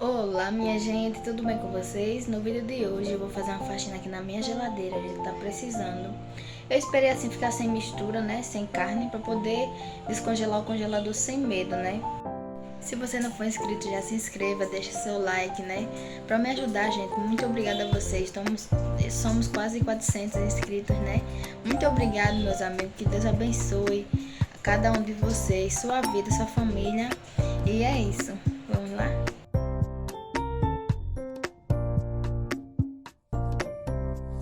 Olá, minha gente, tudo bem com vocês? No vídeo de hoje eu vou fazer uma faxina aqui na minha geladeira, a gente tá precisando. Eu esperei assim ficar sem mistura, né, sem carne, pra poder descongelar o congelador sem medo, né? Se você não for inscrito, já se inscreva, deixa seu like, né? Pra me ajudar, gente, muito obrigada a vocês. Somos quase 400 inscritos, né? Muito obrigado, meus amigos, que Deus abençoe a cada um de vocês, sua vida, sua família. E é isso, vamos lá?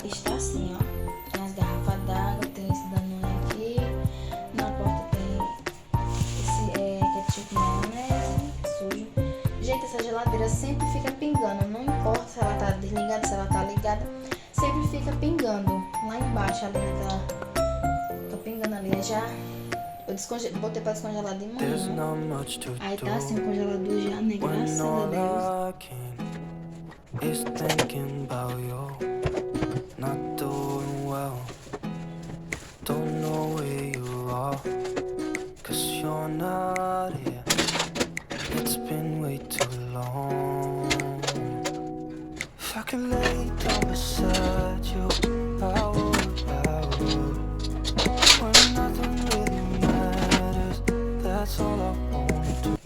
Está assim, ó, tem as garrafas d'água, tem esse danone aqui, na porta tem esse ketchup maionese, sujo. Gente, essa geladeira sempre fica pingando, não importa se ela tá desligada, se ela tá ligada, sempre fica pingando, lá embaixo ali fica pingando ali, já eu botei pra descongelar de manhã, aí tá assim o congelador já, né, graças a Deus. Not doing well, don't know where you are, 'cause you're not here, it's been way too long. If I could lay down beside you, I would, when nothing really matters, that's all I want to do,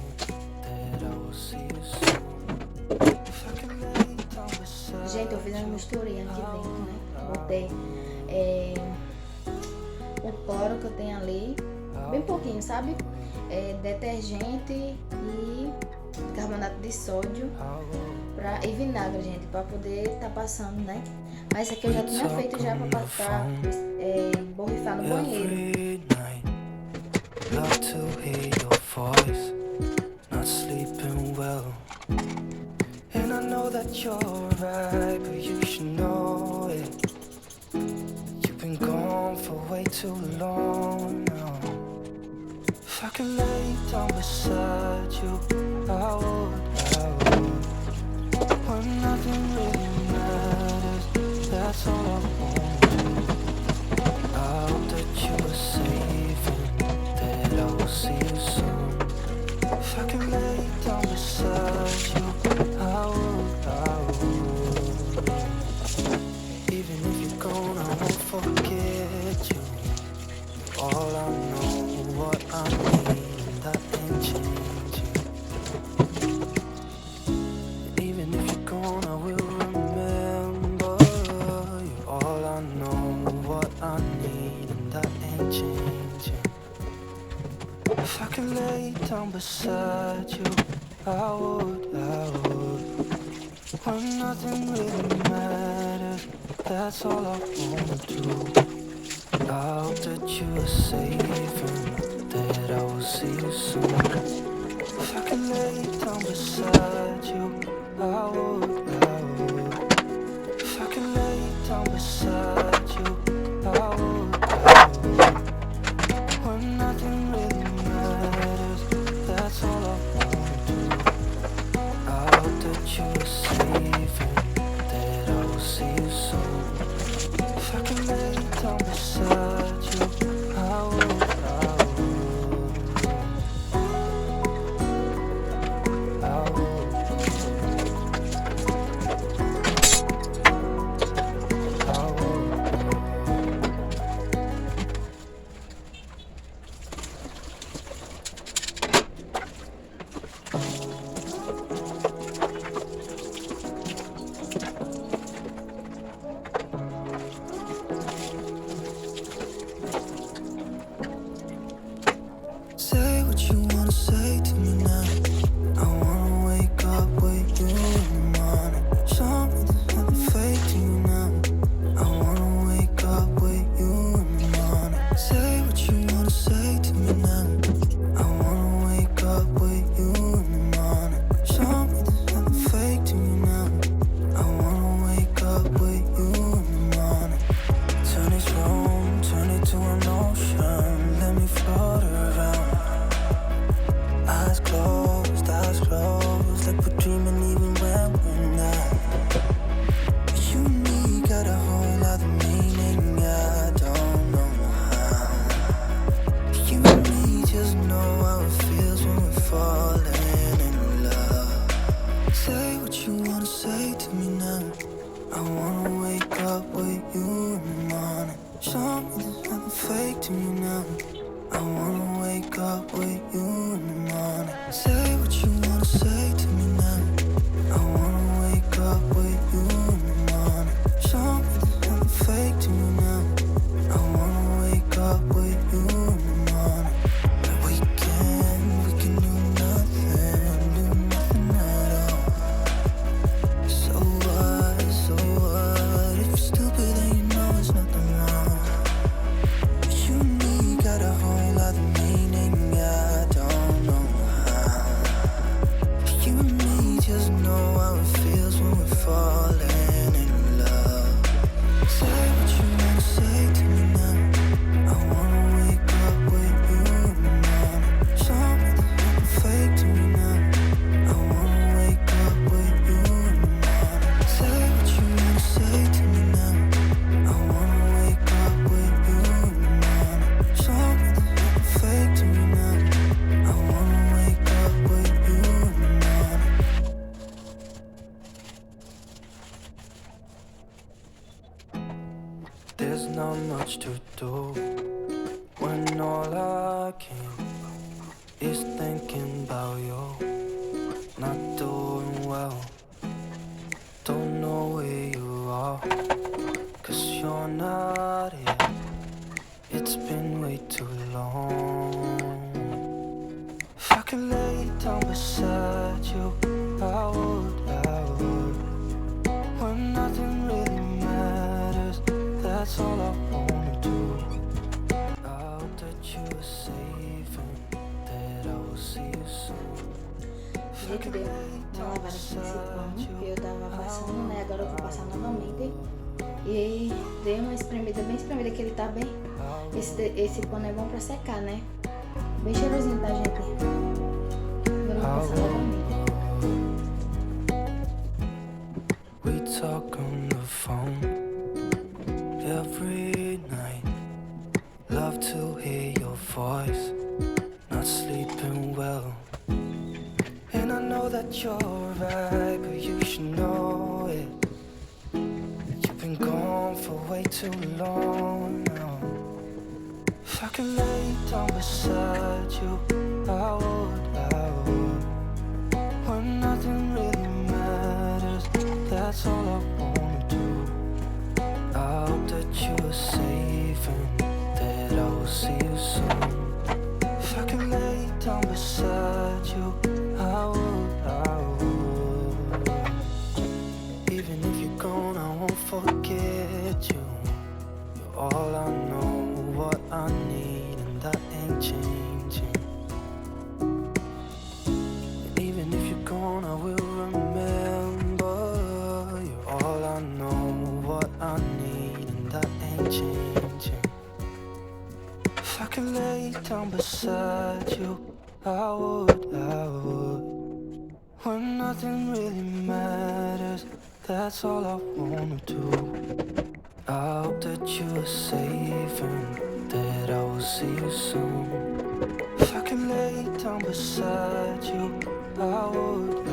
that I will see you soon. If I could lay down beside you. Gente, eu fiz uma misturinha aqui dentro, né? Botei o cloro que eu tenho ali, bem pouquinho, sabe? Detergente e carbonato de sódio e vinagre, gente, pra poder tá passando, né? Mas isso aqui eu já tinha feito já pra passar, borrifar no banheiro. Love to hear your voice, not sleeping well. And I know that you're right, but you should know it. You've been gone for way too long now. If I could lay down beside you, I would. When nothing really matters, that's all I want. I hope that you are safe and that I will see you soon. If I could lay down beside you, I would. Even if you're gone, I won't forget you. All I know, what I need, that ain't changing. Even if you're gone, I will remember you. All I know, what I need, and that ain't changing. If I could lay down beside you, I would. When nothing really matters, that's all I wanna do. I hope that you are safe and that I will see you soon. If I could lay down beside you, I would. If I could lay down beside you, I would. When nothing really matters, that's all I wanna do. I hope that you are safe and that I will see you soon. If I could lay down beside you, I would. Say what you wanna say to me now. I wanna wake up with you in the morning. Show me there's nothing fake to you now. I wanna wake up with you in the morning. Say what you wanna say to me now. I wanna wake up with you in the morning. Show me there's nothing fake to you now. I wanna wake up with you in the morning. Turn this room, turn it to an ocean. Let me float around. Eyes closed, like we're dreaming even when we're not. You and me got a whole other meaning, I don't know how. You and me just know how it feels when we're falling in love. Say not much to do when all I can is thinking about you. Not doing well, don't know where you are, 'cause you're not here. It's been way too long. If I could lay down beside you, I would. When nothing really matters, that's all I wanna do. I hope that you are safe and that I will see you soon. Gente, deu uma lavada aqui nesse pano, eu tava passando, né? Agora eu vou passar novamente. E dei uma espremida, bem espremida, que ele tá bem... Esse pano é bom pra secar, né? Bem cheirosinho, tá, gente? Agora eu vou passar novamente. We talk on the phone every night. Love to hear your voice. Not sleeping well. And I know that you're right, but you should know it. You've been gone for way too long now. If I could lay down beside you, I would. When nothing really matters, that's all I wanna do. I hope that you are safe and that I will see you soon. If I could lay down beside you, I would. Even if you're gone, I won't forget you. You're all I know, what I need, and that ain't changing. And even if you're gone, I will remember. You're all I know, what I need, and that ain't changing. If I could lay down beside you, I would. When nothing really matters, that's all I wanna do. I hope that you are safe and that I will see you soon. If I could lay down beside you, I would.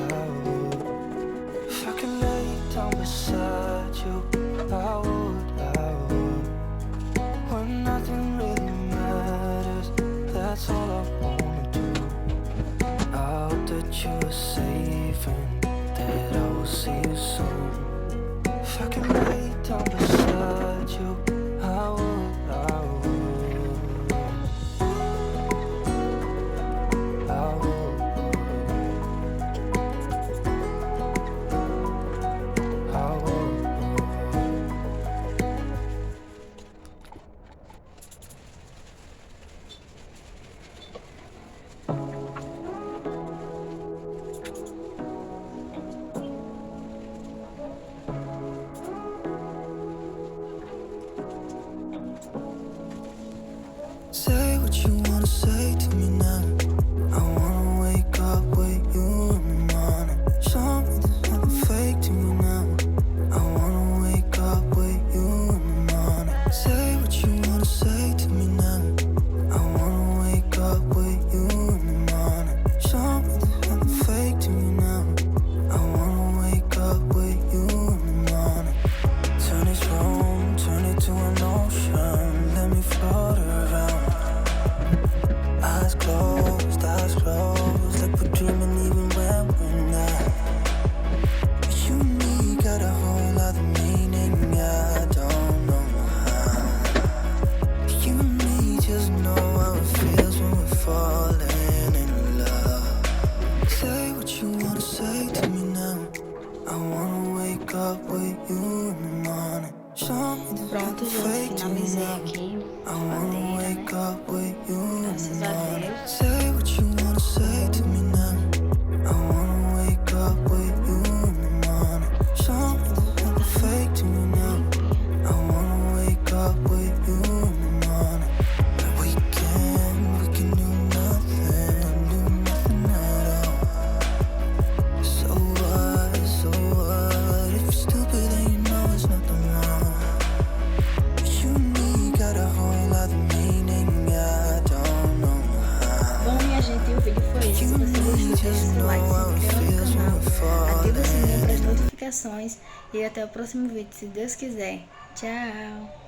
If I could lay down beside you, I would. When nothing really matters, that's all I wanna do. I hope that you are safe and that I will see you soon. If I could lay down beside you, I would. Say what you wanna say to me now. I wanna wake up with you in the morning. Show me there's nothing fake to me now. I wanna wake up with you in the morning. Say what you wanna say to me now. I wanna wake up with you in the morning. Show me there's nothing fake to me now. I wanna wake up with you in the morning. Turn this room, turn it to an ocean. Let me float around. Eyes closed, like we're dreaming even when we're not. You and me got a whole other meaning, I don't know how. You and me just know how it feels when we're falling in love. Say what you wanna say to me now. I wanna wake up with you in the morning. Show me the Pronto, gente, finalizei aqui a geladeira, né? Graças a Deus. Say what you wanna say to me now. I wanna wake up with you in the morning. Show me there's nothing fake to me now. I wanna wake up with you in the morning. And we can do nothing at all. So what, if you're stupid then you know there's nothing wrong. But you and me got a whole other meaning, I don't know how. Bom, minha gente, o vídeo foi esse. Se você gostou, deixe seu like, se inscreva no canal, ative o sininho para as notificações e até o próximo vídeo, se Deus quiser. Tchau!